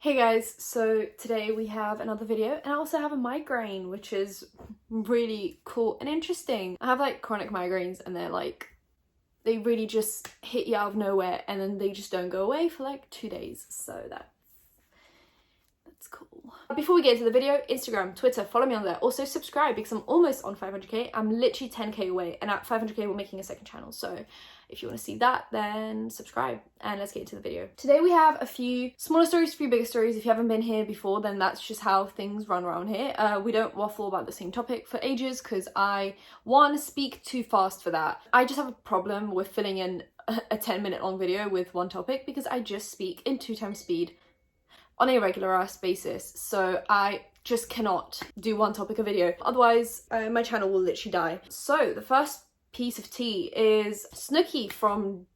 Hey guys, so today we have another video and I also have a migraine, which is really cool and interesting. I have like chronic migraines and they really just hit you out of nowhere and then they just don't go away for like 2 days, so that's cool. Before we get into the video, Instagram, Twitter, follow me on there. Also subscribe because I'm almost on 500k. I'm literally 10k away, and at 500k we're making a second channel, so if you want to see that, then subscribe and let's get into the video. Today we have a few smaller stories, a few bigger stories. If you haven't been here before, then that's just how things run around here. We don't waffle about the same topic for ages because I, one, speak too fast for that. I just have a problem with filling in a 10-minute long video with one topic because I just speak in 2 times speed on a regular ass basis, so I just cannot do one topic a video, otherwise my channel will literally die. So the first piece of tea is Snooki from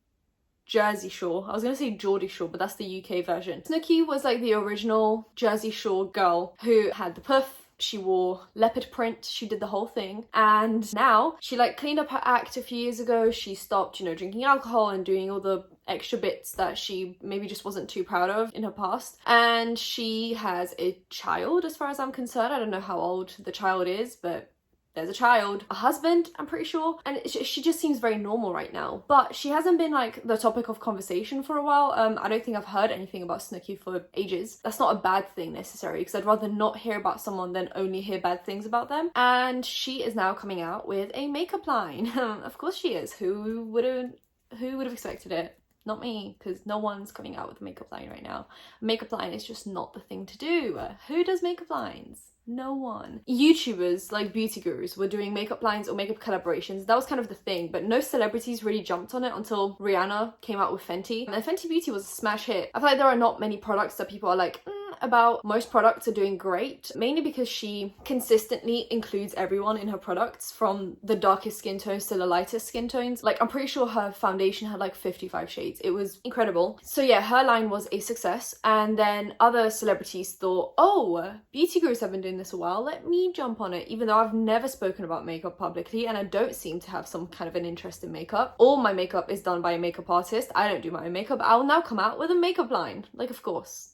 Jersey Shore. I was gonna say Geordie Shore, but that's the UK version. Snooki was like the original Jersey Shore girl who had the puff. She wore leopard print, she did the whole thing, and now she like cleaned up her act a few years ago. She stopped, you know, drinking alcohol and doing all the extra bits that she maybe just wasn't too proud of in her past, and she has a child as far as I'm concerned. I don't know how old the child is, but there's a child, a husband, I'm pretty sure, and she just seems very normal right now. But she hasn't been like the topic of conversation for a while. I don't think I've heard anything about Snooki for ages. That's not a bad thing necessarily, because I'd rather not hear about someone than only hear bad things about them. And she is now coming out with a makeup line. Of course she is. Who would have expected it? Not me, because no one's coming out with a makeup line right now. A makeup line is just not the thing to do. Who does makeup lines? No one. YouTubers like beauty gurus were doing makeup lines or makeup collaborations. That was kind of the thing, but no celebrities really jumped on it until Rihanna came out with Fenty. And Fenty Beauty was a smash hit. I feel like there are not many products that people are like, about. Most products are doing great, mainly because she consistently includes everyone in her products, from the darkest skin tones to the lightest skin tones. Like, I'm pretty sure her foundation had like 55 shades. It was incredible. So yeah, her line was a success, and then other celebrities thought, oh, beauty gurus have been doing this a while, let me jump on it. Even though I've never spoken about makeup publicly and I don't seem to have some kind of an interest in makeup. All my makeup is done by a makeup artist. I don't do my own makeup. I'll now come out with a makeup line. Like, of course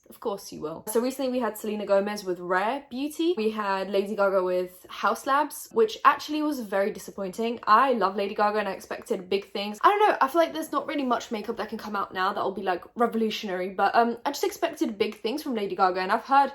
you will. So recently we had Selena Gomez with Rare Beauty. We had Lady Gaga with House Labs, which actually was very disappointing. I love Lady Gaga and I expected big things. I don't know, I feel like there's not really much makeup that can come out now that will be like revolutionary, but I just expected big things from Lady Gaga, and I've heard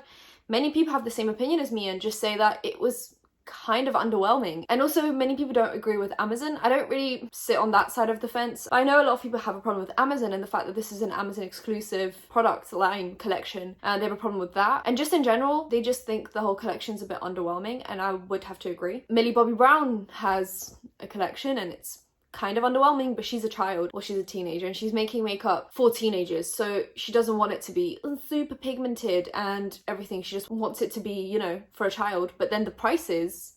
many people have the same opinion as me and just say that it was kind of underwhelming. And also many people don't agree with Amazon. I don't really sit on that side of the fence. I know a lot of people have a problem with Amazon and the fact that this is an Amazon exclusive product line collection, and they have a problem with that. And just in general, they just think the whole collection's a bit underwhelming, and I would have to agree. Millie Bobby Brown has a collection and it's kind of underwhelming, but she's a child, or she's a teenager, and she's making makeup for teenagers, so she doesn't want it to be super pigmented and everything. She just wants it to be, you know, for a child. But then the prices,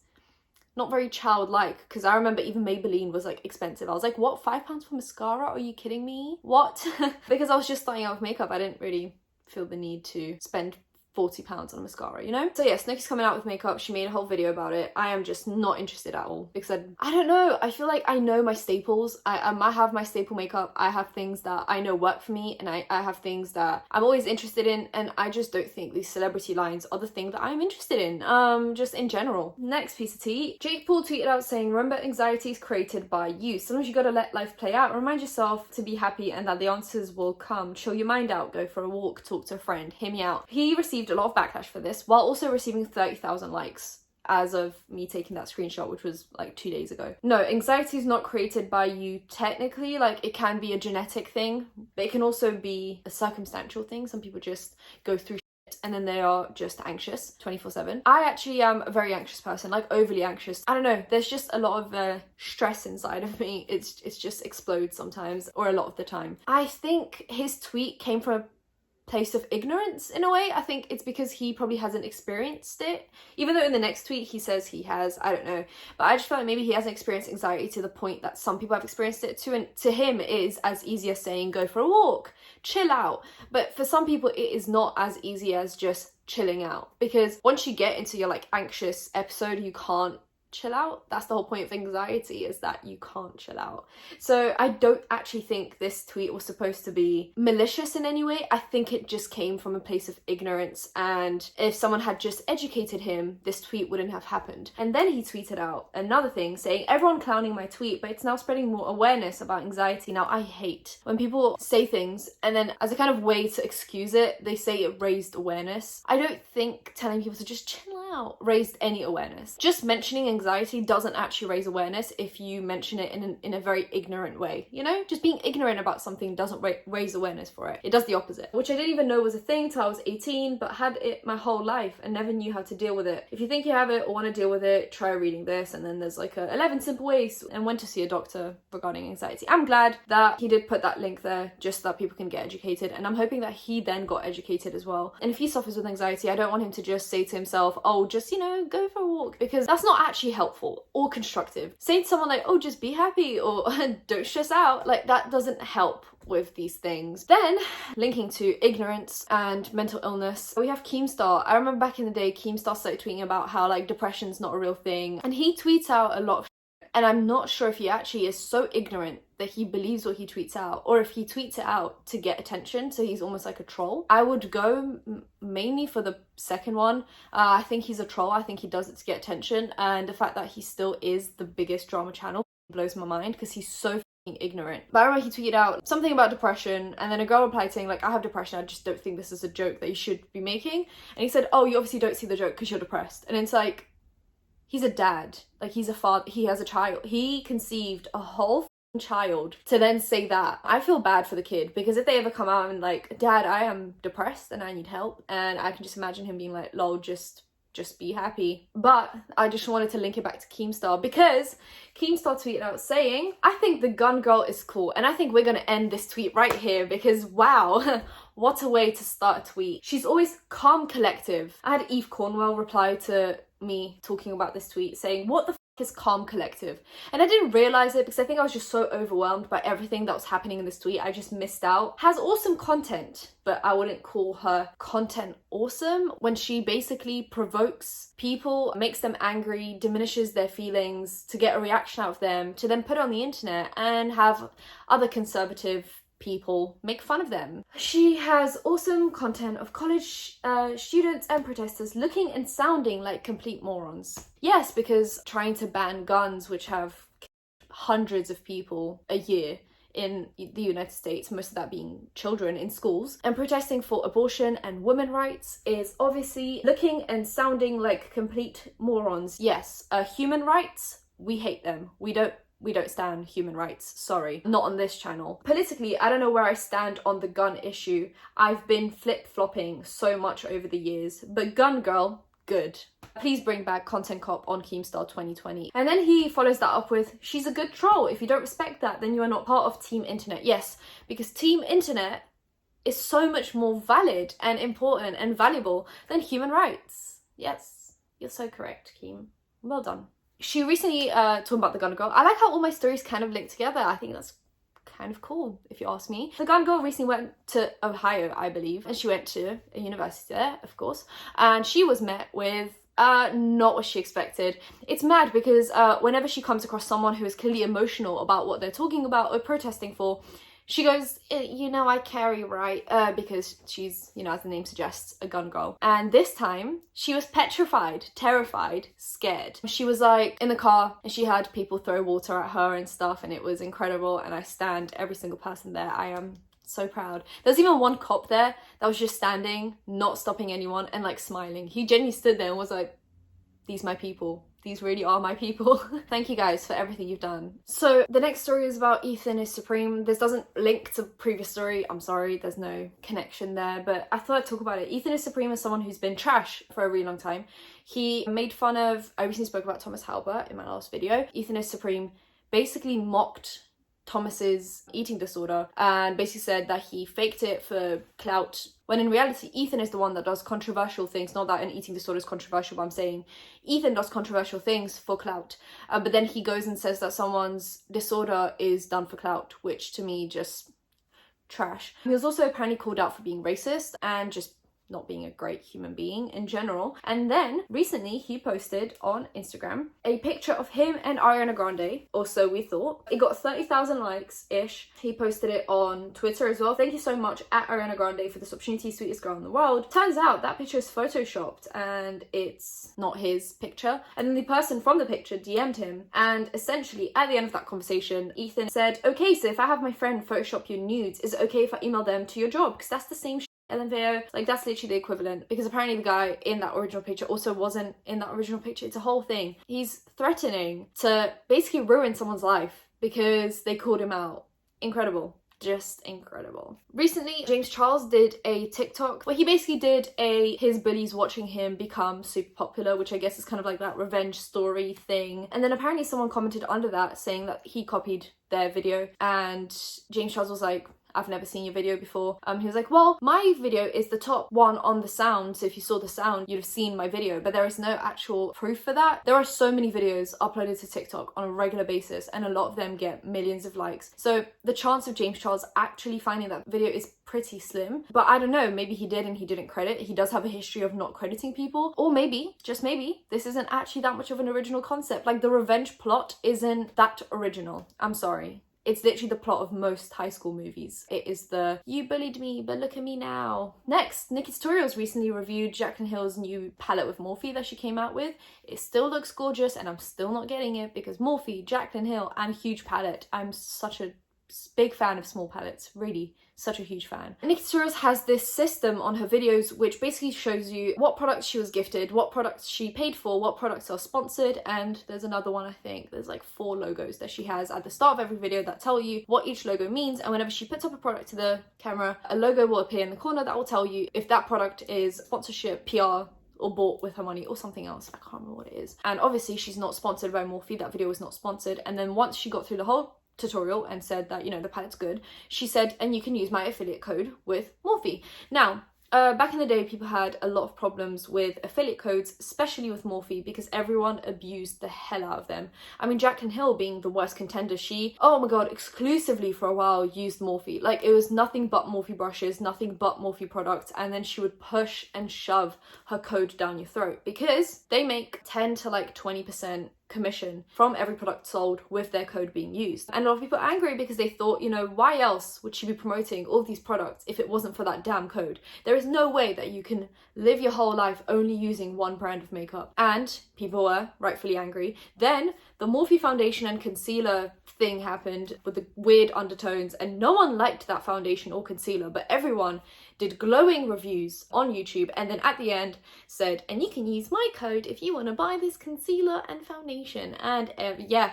not very childlike, because I remember even Maybelline was like expensive. I was like, what, £5 for mascara? Are you kidding me? What? Because I was just starting out with makeup, I didn't really feel the need to spend £40 on a mascara, you know? So yeah, Snooki's coming out with makeup. She made a whole video about it. I am just not interested at all, because I don't know, I feel like I know my staples. I have my staple makeup. I have things that I know work for me, and I have things that I'm always interested in, and I just don't think these celebrity lines are the thing that I'm interested in, just in general. Next piece of tea. Jake Paul tweeted out saying, remember, anxiety is created by you. Sometimes you gotta let life play out. Remind yourself to be happy and that the answers will come. Chill your mind out, go for a walk, talk to a friend, hear me out. He received a lot of backlash for this, while also receiving 30,000 likes as of me taking that screenshot, which was like 2 days ago. No, anxiety is not created by you technically. Like, it can be a genetic thing, but it can also be a circumstantial thing. Some people just go through shit and then they are just anxious 24/7. I actually am a very anxious person, like overly anxious. I don't know, there's just a lot of stress inside of me. It's just explodes sometimes, or a lot of the time. I think his tweet came from a place of ignorance in a way. I think it's because he probably hasn't experienced it, even though in the next tweet he says he has. I don't know, but I just feel like maybe he hasn't experienced anxiety to the point that some people have experienced it too, and to him it is as easy as saying go for a walk, chill out. But for some people it is not as easy as just chilling out, because once you get into your like anxious episode, you can't chill out. That's the whole point of anxiety, is that you can't chill out. So I don't actually think this tweet was supposed to be malicious in any way. I think it just came from a place of ignorance, and if someone had just educated him, this tweet wouldn't have happened. And then he tweeted out another thing saying, everyone clowning my tweet, but it's now spreading more awareness about anxiety. Now, I hate when people say things and then as a kind of way to excuse it, they say it raised awareness. I don't think telling people to just chill out raised any awareness. Just mentioning anxiety doesn't actually raise awareness if you mention it in a very ignorant way, you know? Just being ignorant about something doesn't raise awareness for it. It does the opposite, which I didn't even know was a thing till I was 18, but had it my whole life and never knew how to deal with it. If you think you have it or want to deal with it, try reading this, and then there's like 11 simple ways and when to see a doctor regarding anxiety. I'm glad that he did put that link there just so that people can get educated, and I'm hoping that he then got educated as well. And if he suffers with anxiety, I don't want him to just say to himself, oh, just, you know, go for a walk, because that's not actually helpful or constructive. Saying to someone like, oh, just be happy or don't stress out, like that doesn't help with these things. Then, linking to ignorance and mental illness, we have Keemstar. I remember back in the day, Keemstar started tweeting about how like depression's not a real thing, and he tweets out a lot of shit, and I'm not sure if he actually is so ignorant that he believes what he tweets out, or if he tweets it out to get attention, so he's almost like a troll. I would go mainly for the second one. I think he's a troll. I think he does it to get attention, and the fact that he still is the biggest drama channel blows my mind, because he's so ignorant. But I remember he tweeted out something about depression, and then a girl replied saying like, I have depression, I just don't think this is a joke that you should be making. And he said, oh, you obviously don't see the joke because you're depressed. And it's like, he's a dad, like he's a father, he has a child, he conceived a whole child to then say that. I feel bad for the kid, because if they ever come out and like, dad, I am depressed and I need help, and I can just imagine him being like, lol, just be happy. But I just wanted to link it back to Keemstar, because Keemstar tweeted out saying, I think the gun girl is cool, and I think we're gonna end this tweet right here, because wow, what a way to start a tweet. She's always calm, collective. I had Eve Cornwell reply to me talking about this tweet saying, what the is calm, collective? And I didn't realize it because I think I was just so overwhelmed by everything that was happening in this tweet. I just missed out. Has awesome content, but I wouldn't call her content awesome when she basically provokes people, makes them angry, diminishes their feelings to get a reaction out of them, to then put it on the internet and have other conservative people make fun of them. She has awesome content of college students and protesters looking and sounding like complete morons. Yes, because trying to ban guns, which have hundreds of people a year in the United States, most of that being children in schools, and protesting for abortion and women's rights is obviously looking and sounding like complete morons. Yes, human rights, we hate them. We don't stand human rights, sorry. Not on this channel. Politically, I don't know where I stand on the gun issue. I've been flip-flopping so much over the years, but gun girl, good. Please bring back Content Cop on Keemstar 2020. And then he follows that up with, she's a good troll. If you don't respect that, then you are not part of Team Internet. Yes, because Team Internet is so much more valid and important and valuable than human rights. Yes, you're so correct, Keem. Well done. She recently, talking about the gun girl, I like how all my stories kind of link together. I think that's kind of cool, if you ask me. The gun girl recently went to Ohio, I believe, and she went to a university there, of course, and she was met with not what she expected. It's mad because whenever she comes across someone who is clearly emotional about what they're talking about or protesting for, she goes, you know, I carry, right? Because she's, you know, as the name suggests, a gun girl. And this time, she was petrified, terrified, scared. She was like in the car and she had people throw water at her and stuff, and it was incredible. And I stand every single person there. I am so proud. There's even one cop there that was just standing, not stopping anyone, and like smiling. He genuinely stood there and was like, these my people. These really are my people. Thank you guys for everything you've done. So the next story is about Ethan is Supreme. This doesn't link to the previous story. I'm sorry, there's no connection there, but I thought I'd talk about it. Ethan is Supreme is someone who's been trash for a really long time. He made fun of, I recently spoke about Thomas Halbert in my last video. Ethan is Supreme basically mocked Thomas's eating disorder and basically said that he faked it for clout, when in reality Ethan is the one that does controversial things. Not that an eating disorder is controversial, but I'm saying Ethan does controversial things for clout, but then he goes and says that someone's disorder is done for clout, which to me just trash. He was also apparently called out for being racist and just not being a great human being in general. And then recently he posted on Instagram a picture of him and Ariana Grande, or so we thought. It got 30,000 likes-ish. He posted it on Twitter as well. Thank you so much at Ariana Grande for this opportunity, sweetest girl in the world. Turns out that picture is photoshopped and it's not his picture. And then the person from the picture DM'd him, and essentially at the end of that conversation, Ethan said, okay, so if I have my friend Photoshop your nudes, is it okay if I email them to your job? Because that's the same LMFAO, like that's literally the equivalent, because apparently the guy in that original picture also wasn't in that original picture. It's a whole thing. He's threatening to basically ruin someone's life because they called him out. Incredible. Just incredible. Recently, James Charles did a TikTok where he basically did his bullies watching him become super popular, which I guess is kind of like that revenge story thing. And then apparently someone commented under that saying that he copied their video, and James Charles was like, I've never seen your video before. He was like, well, my video is the top one on the sound, so if you saw the sound, you'd have seen my video, but there is no actual proof for that. There are so many videos uploaded to TikTok on a regular basis, and a lot of them get millions of likes. So the chance of James Charles actually finding that video is pretty slim. But I don't know, maybe he did and he didn't credit. He does have a history of not crediting people. Or maybe, just maybe, this isn't actually that much of an original concept. Like, the revenge plot isn't that original. I'm sorry. It's literally the plot of most high school movies. It is the, you bullied me, but look at me now. Next, Nikkie Tutorials recently reviewed Jaclyn Hill's new palette with Morphe that she came out with. It still looks gorgeous, and I'm still not getting it because Morphe, Jaclyn Hill, and huge palette. I'm such a big fan of small palettes, really. Such a huge fan. Nikkie Tutorials has this system on her videos which basically shows you what products she was gifted, what products she paid for, what products are sponsored, and there's another one, I think. There's like 4 logos that she has at the start of every video that tell you what each logo means, and whenever she puts up a product to the camera, a logo will appear in the corner that will tell you if that product is sponsorship, PR, or bought with her money, or something else. I can't remember what it is. And obviously she's not sponsored by Morphe. That video was not sponsored. And then once she got through the whole tutorial and said that, you know, the palette's good, she said, and you can use my affiliate code with Morphe. Now, back in the day, people had a lot of problems with affiliate codes, especially with Morphe, because everyone abused the hell out of them. I mean, Jaclyn Hill being the worst contender, she, oh my god, exclusively for a while used Morphe. Like, it was nothing but Morphe brushes, nothing but Morphe products, and then she would push and shove her code down your throat because they make 10 to like 20% commission from every product sold with their code being used. And a lot of people are angry because they thought, you know, why else would she be promoting all of these products if it wasn't for that damn code? There is no way that you can live your whole life only using one brand of makeup. And people were rightfully angry. Then the Morphe foundation and concealer thing happened with the weird undertones, and no one liked that foundation or concealer, but everyone did glowing reviews on YouTube, and then at the end said, and you can use my code if you want to buy this concealer and foundation. And yeah,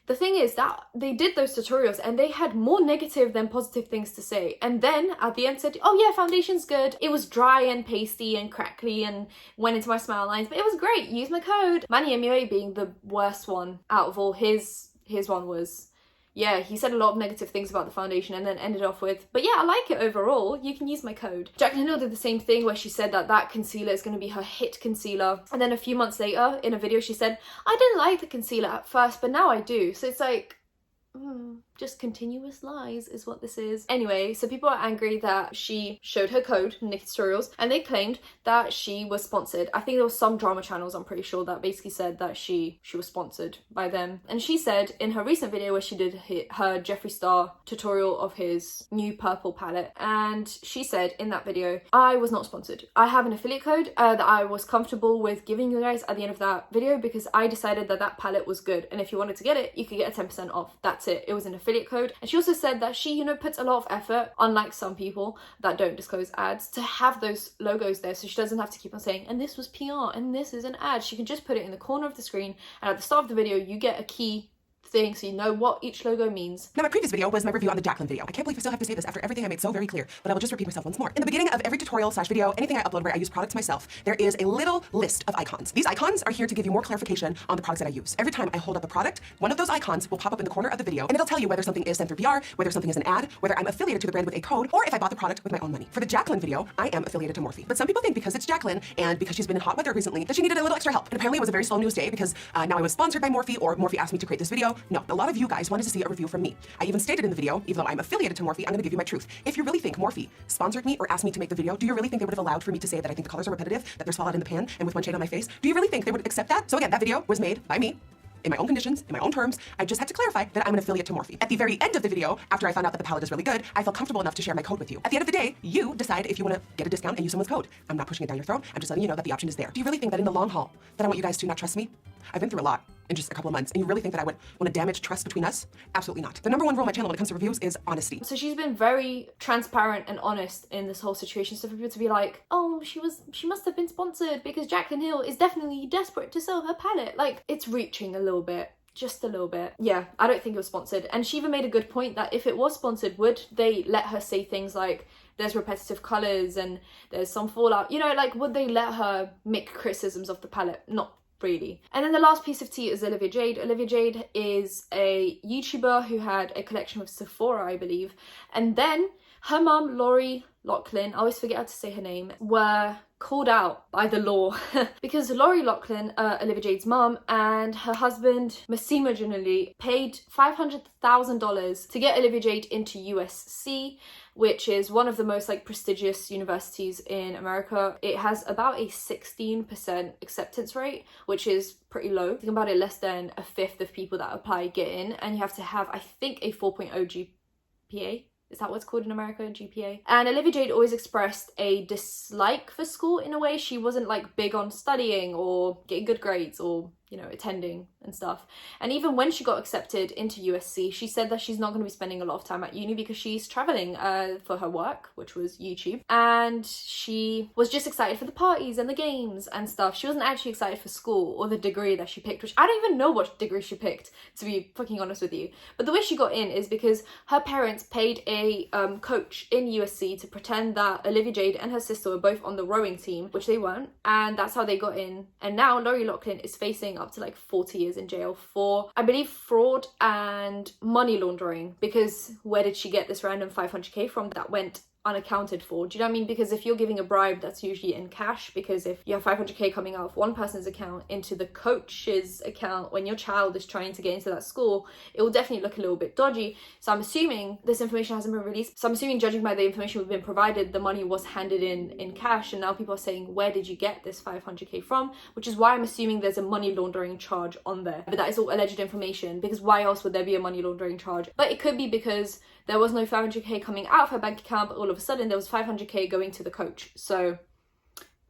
the thing is that they did those tutorials and they had more negative than positive things to say, and then at the end said, oh yeah, foundation's good, it was dry and pasty and crackly and went into my smile lines, but it was great, use my code. Manny MUA being the worst one out of all, his one was, yeah, he said a lot of negative things about the foundation and then ended off with, but yeah, I like it overall, you can use my code. Jaclyn Hill did the same thing where she said that that concealer is going to be her hit concealer, and then a few months later in a video she said, I didn't like the concealer at first, but now I do. So it's like, just continuous lies is what this is. Anyway, so people are angry that she showed her code, Nikkie Tutorials, and they claimed that she was sponsored. I think there was some drama channels, I'm pretty sure, that basically said that she was sponsored by them. And she said in her recent video where she did her Jeffree Star tutorial of his new purple palette, and she said in that video, I was not sponsored. I have an affiliate code that I was comfortable with giving you guys at the end of that video because I decided that that palette was good, and if you wanted to get it, you could get a 10% off. That's it. It was an affiliate code. And she also said that she, you know, puts a lot of effort, unlike some people that don't disclose ads, to have those logos there so she doesn't have to keep on saying, and this was PR and this is an ad. She can just put it in the corner of the screen, and at the start of the video you get a key thing so you know what each logo means. Now, my previous video was my review on the Jaclyn video. I can't believe I still have to say this after everything I made so very clear, but I will just repeat myself once more. In the beginning of every tutorial / video, anything I upload where I use products myself, there is a little list of icons. These icons are here to give you more clarification on the products that I use. Every time I hold up a product, one of those icons will pop up in the corner of the video, and it'll tell you whether something is sent through PR, whether something is an ad, whether I'm affiliated to the brand with a code, or if I bought the product with my own money. For the Jaclyn video, I am affiliated to Morphe. But some people think because it's Jaclyn and because she's been in hot weather recently that she needed a little extra help. And apparently it was a very slow news day because now I was sponsored by Morphe, or Morphe asked me to create this video No, a lot of you guys wanted to see a review from me. I even stated in the video, even though I'm affiliated to Morphe, I'm gonna give you my truth. If you really think Morphe sponsored me or asked me to make the video, do you really think they would have allowed for me to say that I think the colors are repetitive, that there's fallout in the pan, and with one shade on my face? Do you really think they would accept that? So again, that video was made by me, in my own conditions, in my own terms. I just had to clarify that I'm an affiliate to Morphe. At the very end of the video, after I found out that the palette is really good, I felt comfortable enough to share my code with you. At the end of the day, you decide if you want to get a discount and use someone's code. I'm not pushing it down your throat. I'm just letting you know that the option is there. Do you really think that in the long haul, that I want you guys to not trust me? I've been through a lot in just a couple of months, and you really think that I would want to damage trust between us? Absolutely not. The number one rule on my channel when it comes to reviews is honesty. So she's been very transparent and honest in this whole situation. So for people to be like, oh, she must have been sponsored because Jaclyn Hill is definitely desperate to sell her palette. Like, it's reaching a little bit. Just a little bit. Yeah, I don't think it was sponsored. And she even made a good point that if it was sponsored, would they let her say things like, there's repetitive colours and there's some fallout? You know, like, would they let her make criticisms of the palette? Not really. And then the last piece of tea is Olivia Jade. Olivia Jade is a YouTuber who had a collection with Sephora, I believe. And then her mum, Lori Loughlin, I always forget how to say her name, were called out by the law because Lori Loughlin, Olivia Jade's mum, and her husband Massimo Giannulli paid $500,000 to get Olivia Jade into USC, which is one of the most like prestigious universities in America. It has about a 16% acceptance rate, which is pretty low. Think about it, less than a fifth of people that apply get in, and you have to have, I think, a 4.0 GPA. Is that what's called in America, GPA? And Olivia Jade always expressed a dislike for school in a way. She wasn't like big on studying or getting good grades or, you know, attending and stuff. And even when she got accepted into USC, she said that she's not going to be spending a lot of time at uni because she's traveling for her work, which was YouTube. And she was just excited for the parties and the games and stuff. She wasn't actually excited for school or the degree that she picked, which I don't even know what degree she picked, to be fucking honest with you. But the way she got in is because her parents paid a coach in USC to pretend that Olivia Jade and her sister were both on the rowing team, which they weren't. And that's how they got in. And now Lori Loughlin is facing up to like 40 years in jail for, I believe, fraud and money laundering, because where did she get this random 500k from that went unaccounted for? Do you know what I mean? Because if you're giving a bribe, that's usually in cash, because if you have 500k coming out of one person's account into the coach's account when your child is trying to get into that school, it will definitely look a little bit dodgy. So I'm assuming this information hasn't been released. So I'm assuming, judging by the information we've been provided, the money was handed in cash, and now people are saying, where did you get this 500k from? Which is why I'm assuming there's a money laundering charge on there. But that is all alleged information, because why else would there be a money laundering charge? But it could be because there was no 500k coming out of her bank account, but all of a sudden there was 500k going to the coach. So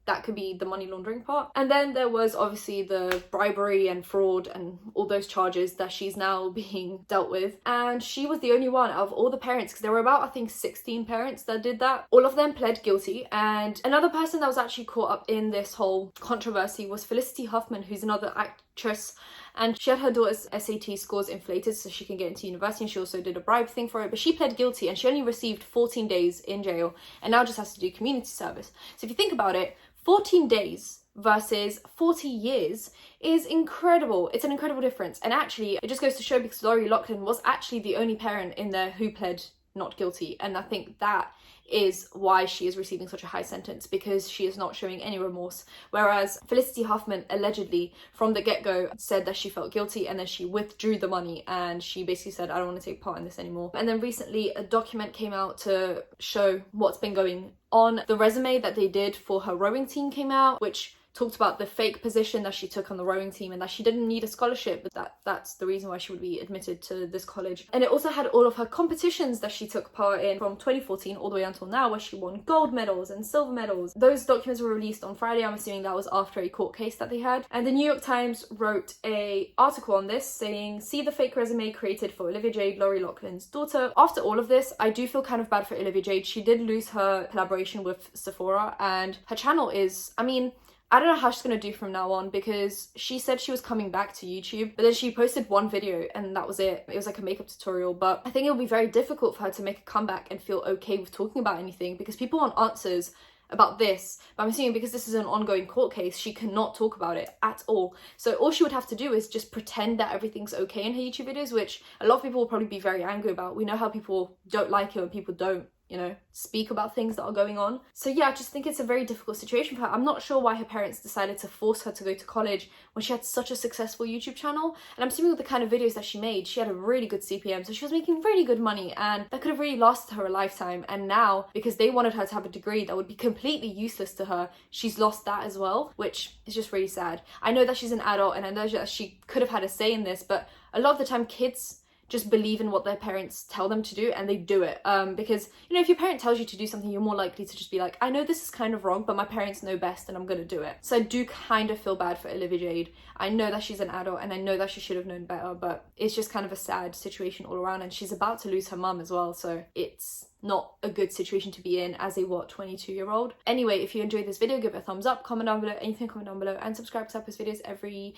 that could be the money laundering part. And then there was obviously the bribery and fraud and all those charges that she's now being dealt with. And she was the only one out of all the parents, because there were about, I think, 16 parents that did that. All of them pled guilty. And another person that was actually caught up in this whole controversy was Felicity Huffman, who's another actress. And she had her daughter's SAT scores inflated so she can get into university, and she also did a bribe thing for it. But she pled guilty and she only received 14 days in jail and now just has to do community service. So if you think about it, 14 days versus 40 years is incredible. It's an incredible difference. And actually, it just goes to show, because Lori Loughlin was actually the only parent in there who pled not guilty. And I think that is why she is receiving such a high sentence, because she is not showing any remorse. Whereas Felicity Huffman allegedly from the get-go said that she felt guilty, and then she withdrew the money and she basically said, I don't want to take part in this anymore. And then recently a document came out to show what's been going on. The resume that they did for her rowing team came out, which talked about the fake position that she took on the rowing team and that she didn't need a scholarship, but that's the reason why she would be admitted to this college. And it also had all of her competitions that she took part in from 2014 all the way until now, where she won gold medals and silver medals. Those documents were released on Friday. I'm assuming that was after a court case that they had. And the New York Times wrote an article on this saying, see the fake resume created for Olivia Jade, Lori Loughlin's daughter. After all of this, I do feel kind of bad for Olivia Jade. She did lose her collaboration with Sephora, and her channel is, I mean, I don't know how she's going to do from now on, because she said she was coming back to YouTube, but then she posted one video and that was it. It was like a makeup tutorial, but I think it will be very difficult for her to make a comeback and feel okay with talking about anything, because people want answers about this. But I'm assuming because this is an ongoing court case, she cannot talk about it at all. So all she would have to do is just pretend that everything's okay in her YouTube videos, which a lot of people will probably be very angry about. We know how people don't like it when people don't you know, speak about things that are going on. So yeah, I just think it's a very difficult situation for her. I'm not sure why her parents decided to force her to go to college when she had such a successful YouTube channel. And I'm assuming with the kind of videos that she made, she had a really good CPM, so she was making really good money, and that could have really lasted her a lifetime. And now, because they wanted her to have a degree that would be completely useless to her, she's lost that as well, which is just really sad. I know that she's an adult and I know that she could have had a say in this, but a lot of the time kids just believe in what their parents tell them to do and they do it. Because, you know, if your parent tells you to do something, you're more likely to just be like, I know this is kind of wrong, but my parents know best and I'm gonna do it. So I do kind of feel bad for Olivia Jade. I know that she's an adult and I know that she should have known better, but it's just kind of a sad situation all around, and she's about to lose her mum as well, so it's not a good situation to be in as a 22-year-old. Anyway, if you enjoyed this video, give it a thumbs up, comment down below, anything, comment down below, and subscribe because I post videos every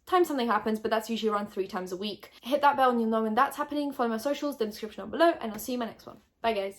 time something happens, but that's usually around 3 times a week. Hit that bell and you'll know when that's happening. Follow my socials, the description down below, and I'll see you in my next one. Bye guys.